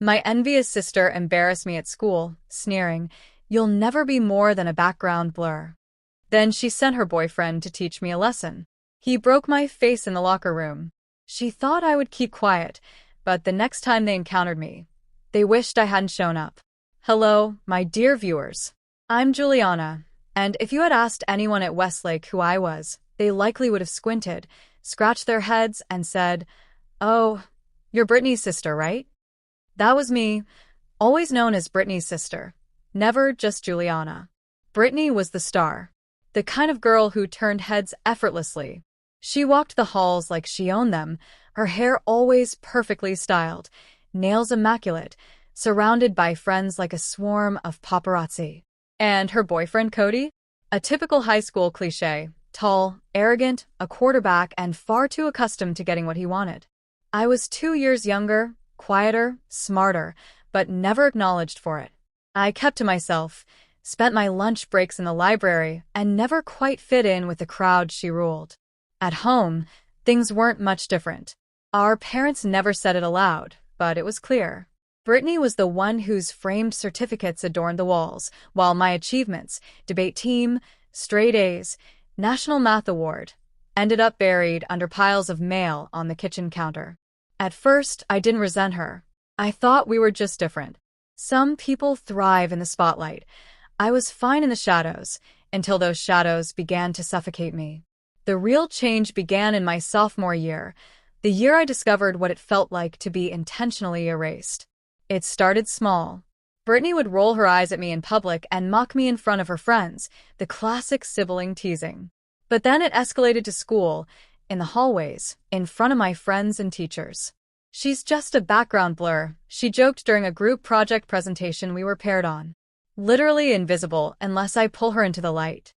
My envious sister embarrassed me at school, sneering, "You'll never be more than a background blur." Then she sent her boyfriend to teach me a lesson. He broke my face in the locker room. She thought I would keep quiet, but the next time they encountered me, they wished I hadn't shown up. Hello, my dear viewers. I'm Juliana, and if you had asked anyone at Westlake who I was, they likely would have squinted, scratched their heads, and said, "Oh, you're Brittany's sister, right?" That was me, always known as Brittany's sister, never just Juliana. Brittany was the star, the kind of girl who turned heads effortlessly. She walked the halls like she owned them, her hair always perfectly styled, nails immaculate, surrounded by friends like a swarm of paparazzi. And her boyfriend Cody? A typical high school cliché, tall, arrogant, a quarterback, and far too accustomed to getting what he wanted. I was 2 years younger, quieter, smarter, but never acknowledged for it. I kept to myself, spent my lunch breaks in the library, and never quite fit in with the crowd she ruled. At home, things weren't much different. Our parents never said it aloud, but it was clear. Brittany was the one whose framed certificates adorned the walls, while my achievements, debate team, straight A's, National Math Award, ended up buried under piles of mail on the kitchen counter. At first, I didn't resent her. I thought we were just different. Some people thrive in the spotlight. I was fine in the shadows, until those shadows began to suffocate me. The real change began in my sophomore year, the year I discovered what it felt like to be intentionally erased. It started small. Brittany would roll her eyes at me in public and mock me in front of her friends, the classic sibling teasing. But then it escalated to school, in the hallways, in front of my friends and teachers. "She's just a background blur," she joked during a group project presentation we were paired on. "Literally invisible unless I pull her into the light."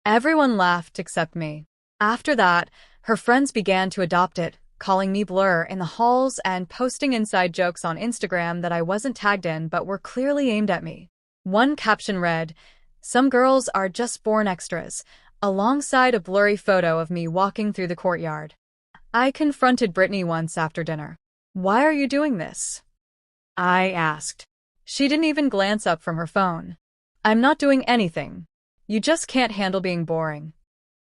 Everyone laughed except me. After that, her friends began to adopt it, calling me Blur in the halls and posting inside jokes on Instagram that I wasn't tagged in but were clearly aimed at me. One caption read, "Some girls are just born extras," alongside a blurry photo of me walking through the courtyard. I confronted Brittany once after dinner. "Why are you doing this?" I asked. She didn't even glance up from her phone. "I'm not doing anything. You just can't handle being boring."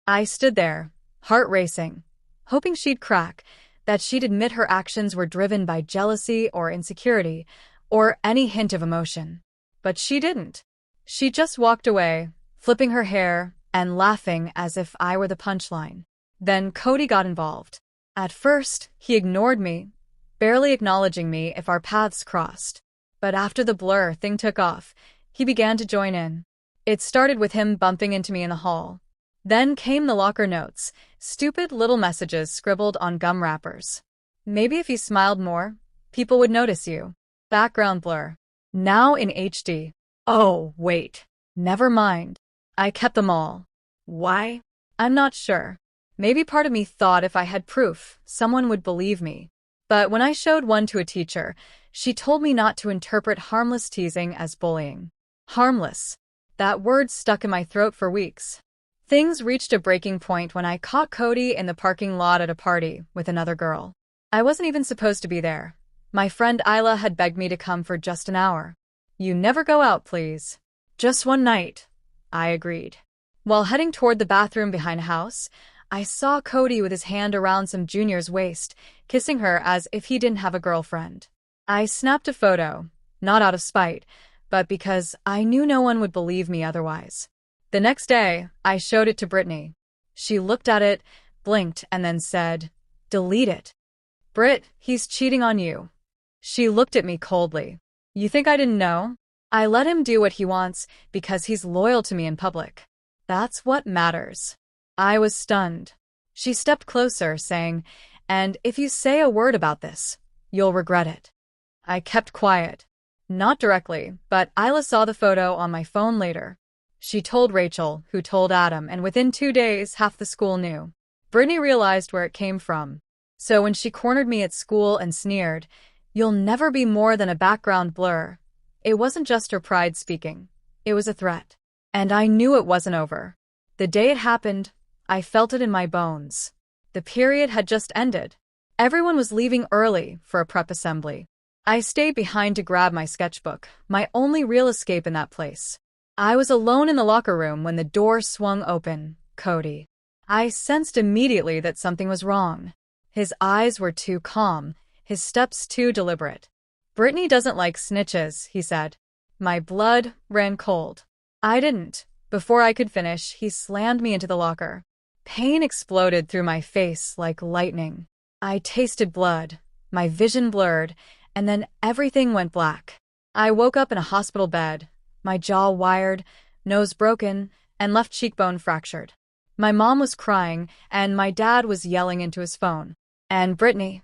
I stood there, heart racing, hoping she'd crack, that she'd admit her actions were driven by jealousy or insecurity, or any hint of emotion. But she didn't. She just walked away, flipping her hair and laughing as if I were the punchline. Then Cody got involved. At first, he ignored me, barely acknowledging me if our paths crossed. But after the blur thing took off, he began to join in. It started with him bumping into me in the hall. Then came the locker notes, stupid little messages scribbled on gum wrappers. "Maybe if you smiled more, people would notice you." Background blur. Now in HD. Oh, wait. Never mind. I kept them all. Why? I'm not sure. Maybe part of me thought if I had proof, someone would believe me. But when I showed one to a teacher, she told me not to interpret harmless teasing as bullying. Harmless. That word stuck in my throat for weeks. Things reached a breaking point when I caught Cody in the parking lot at a party with another girl. I wasn't even supposed to be there. My friend Isla had begged me to come for just an hour. "You never go out, please." "Just one night," I agreed. While heading toward the bathroom behind a house, I saw Cody with his hand around some junior's waist, kissing her as if he didn't have a girlfriend. I snapped a photo, not out of spite, but because I knew no one would believe me otherwise. The next day, I showed it to Brittany. She looked at it, blinked, and then said, "Delete it." "Britt, he's cheating on you." She looked at me coldly. "You think I didn't know? I let him do what he wants because he's loyal to me in public. That's what matters." I was stunned. She stepped closer, saying, "And if you say a word about this, you'll regret it." I kept quiet. Not directly, but Isla saw the photo on my phone later. She told Rachel, who told Adam, and within 2 days, half the school knew. Brittany realized where it came from. So when she cornered me at school and sneered, "You'll never be more than a background blur," it wasn't just her pride speaking. It was a threat. And I knew it wasn't over. The day it happened, I felt it in my bones. The period had just ended. Everyone was leaving early for a prep assembly. I stayed behind to grab my sketchbook, my only real escape in that place. I was alone in the locker room when the door swung open. Cody. I sensed immediately that something was wrong. His eyes were too calm, his steps too deliberate. "Brittany doesn't like snitches," he said. My blood ran cold. I didn't. Before I could finish, he slammed me into the locker. Pain exploded through my face like lightning. I tasted blood, my vision blurred, and then everything went black. I woke up in a hospital bed, my jaw wired, nose broken, and left cheekbone fractured. My mom was crying, and my dad was yelling into his phone. And Brittany.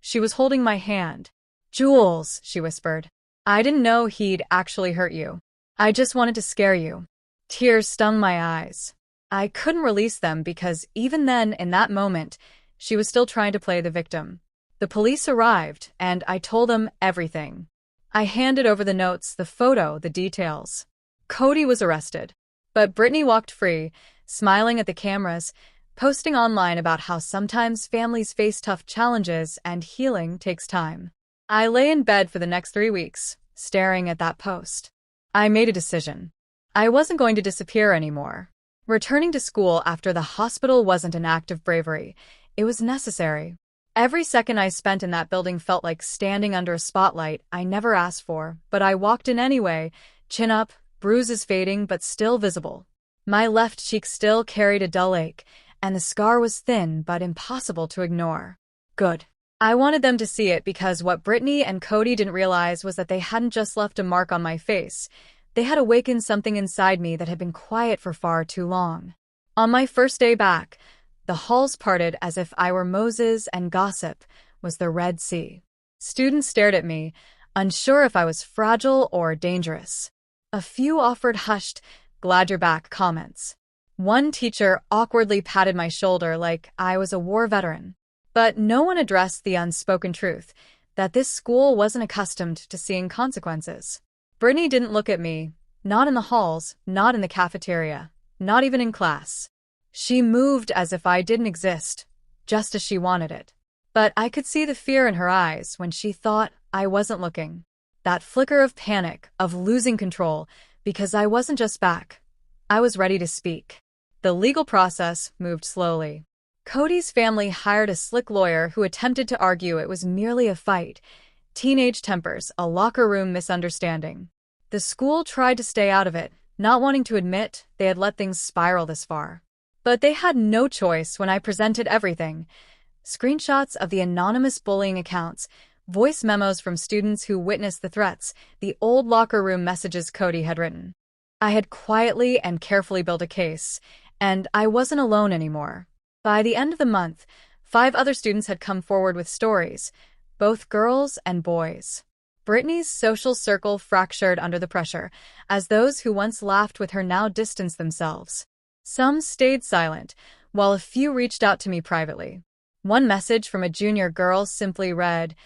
She was holding my hand. "Jules," she whispered. "I didn't know he'd actually hurt you. I just wanted to scare you." Tears stung my eyes. I couldn't release them because even then, in that moment, she was still trying to play the victim. The police arrived, and I told them everything. I handed over the notes, the photo, the details. Cody was arrested. But Brittany walked free, smiling at the cameras, posting online about how sometimes families face tough challenges and healing takes time. I lay in bed for the next 3 weeks, staring at that post. I made a decision. I wasn't going to disappear anymore. Returning to school after the hospital wasn't an act of bravery. It was necessary. Every second I spent in that building felt like standing under a spotlight I never asked for, but I walked in anyway, chin up, bruises fading but still visible. My left cheek still carried a dull ache, and the scar was thin but impossible to ignore. Good. I wanted them to see it because what Brittany and Cody didn't realize was that they hadn't just left a mark on my face. They had awakened something inside me that had been quiet for far too long. On my first day back, the halls parted as if I were Moses and gossip was the Red Sea. Students stared at me, unsure if I was fragile or dangerous. A few offered hushed, "glad you're back" comments. One teacher awkwardly patted my shoulder like I was a war veteran. But no one addressed the unspoken truth, that this school wasn't accustomed to seeing consequences. Brittany didn't look at me, not in the halls, not in the cafeteria, not even in class. She moved as if I didn't exist, just as she wanted it. But I could see the fear in her eyes when she thought I wasn't looking. That flicker of panic, of losing control, because I wasn't just back. I was ready to speak. The legal process moved slowly. Cody's family hired a slick lawyer who attempted to argue it was merely a fight, teenage tempers, a locker room misunderstanding. The school tried to stay out of it, not wanting to admit they had let things spiral this far. But they had no choice when I presented everything. Screenshots of the anonymous bullying accounts, voice memos from students who witnessed the threats, the old locker room messages Cody had written. I had quietly and carefully built a case, and I wasn't alone anymore. By the end of the month, 5 other students had come forward with stories, both girls and boys. Brittany's social circle fractured under the pressure, as those who once laughed with her now distanced themselves. Some stayed silent, while a few reached out to me privately. One message from a junior girl simply read,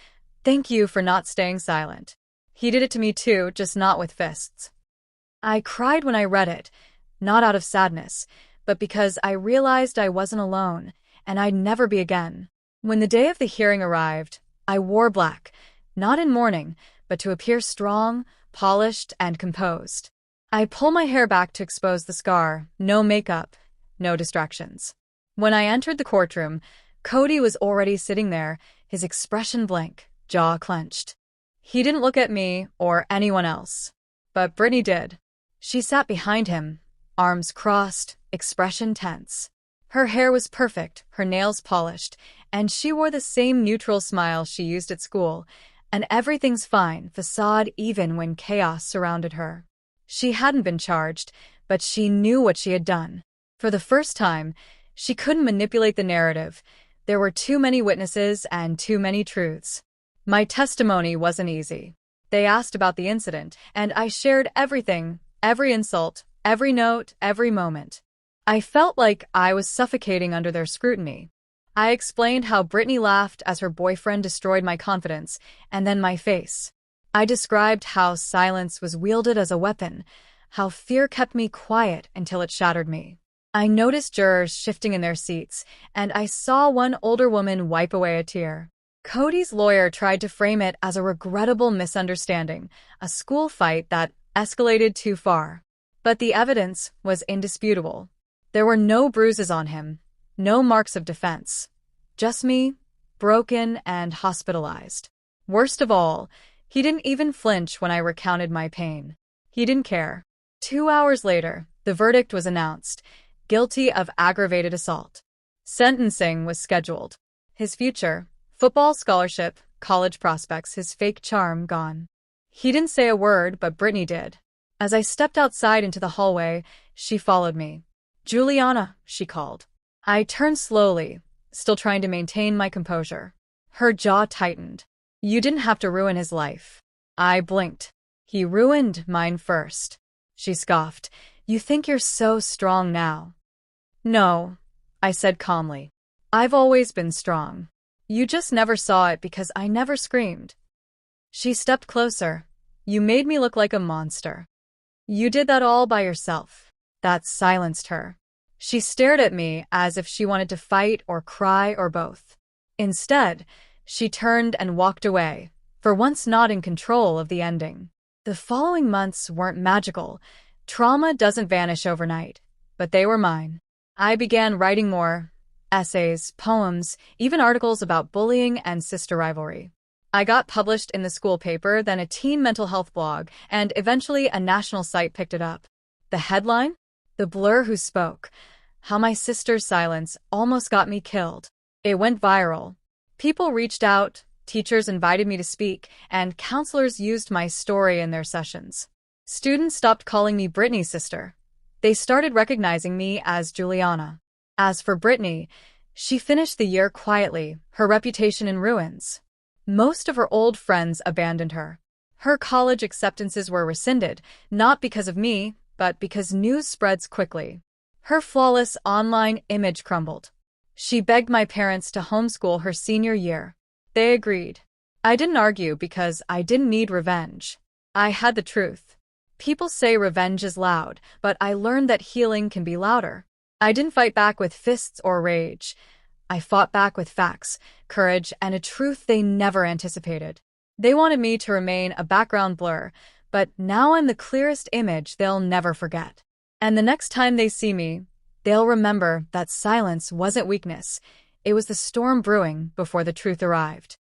"Thank you for not staying silent." He did it to me too, just not with fists. I cried when I read it, not out of sadness, but because I realized I wasn't alone, and I'd never be again. When the day of the hearing arrived, I wore black, not in mourning, but to appear strong, polished, and composed. I pulled my hair back to expose the scar, no makeup, no distractions. When I entered the courtroom, Cody was already sitting there, his expression blank, jaw clenched. He didn't look at me or anyone else, but Brittany did. She sat behind him, arms crossed, expression tense. Her hair was perfect, her nails polished, and she wore the same neutral smile she used at school, an everything's fine facade even when chaos surrounded her. She hadn't been charged, but she knew what she had done. For the first time, she couldn't manipulate the narrative. There were too many witnesses and too many truths. My testimony wasn't easy. They asked about the incident, and I shared everything, every insult, every note, every moment. I felt like I was suffocating under their scrutiny. I explained how Brittany laughed as her boyfriend destroyed my confidence, and then my face. I described how silence was wielded as a weapon, how fear kept me quiet until it shattered me. I noticed jurors shifting in their seats, and I saw one older woman wipe away a tear. Cody's lawyer tried to frame it as a regrettable misunderstanding, a school fight that escalated too far. But the evidence was indisputable. There were no bruises on him, no marks of defense. Just me, broken and hospitalized. Worst of all, he didn't even flinch when I recounted my pain. He didn't care. 2 hours later, the verdict was announced: guilty of aggravated assault. Sentencing was scheduled. His future, football scholarship, college prospects, his fake charm gone. He didn't say a word, but Brittany did. As I stepped outside into the hallway, she followed me. "Juliana," she called. I turned slowly, still trying to maintain my composure. Her jaw tightened. "You didn't have to ruin his life." I blinked. "He ruined mine first." She scoffed. "You think you're so strong now." "No," I said calmly. "I've always been strong. You just never saw it because I never screamed." She stepped closer. "You made me look like a monster. You did that all by yourself." That silenced her. She stared at me as if she wanted to fight or cry or both. Instead, she turned and walked away, for once not in control of the ending. The following months weren't magical. Trauma doesn't vanish overnight, but they were mine. I began writing more essays, poems, even articles about bullying and sister rivalry. I got published in the school paper, then a teen mental health blog, and eventually a national site picked it up. The headline? "The Blur Who Spoke. How My Sister's Silence Almost Got Me Killed." It went viral. People reached out, teachers invited me to speak, and counselors used my story in their sessions. Students stopped calling me Brittany's sister. They started recognizing me as Juliana. As for Brittany, she finished the year quietly, her reputation in ruins. Most of her old friends abandoned her. Her college acceptances were rescinded, not because of me, but because news spreads quickly. Her flawless online image crumbled. She begged my parents to homeschool her senior year. They agreed. I didn't argue because I didn't need revenge. I had the truth. People say revenge is loud, but I learned that healing can be louder. I didn't fight back with fists or rage. I fought back with facts, courage, and a truth they never anticipated. They wanted me to remain a background blur, but now I'm the clearest image they'll never forget. And the next time they see me, they'll remember that silence wasn't weakness. It was the storm brewing before the truth arrived.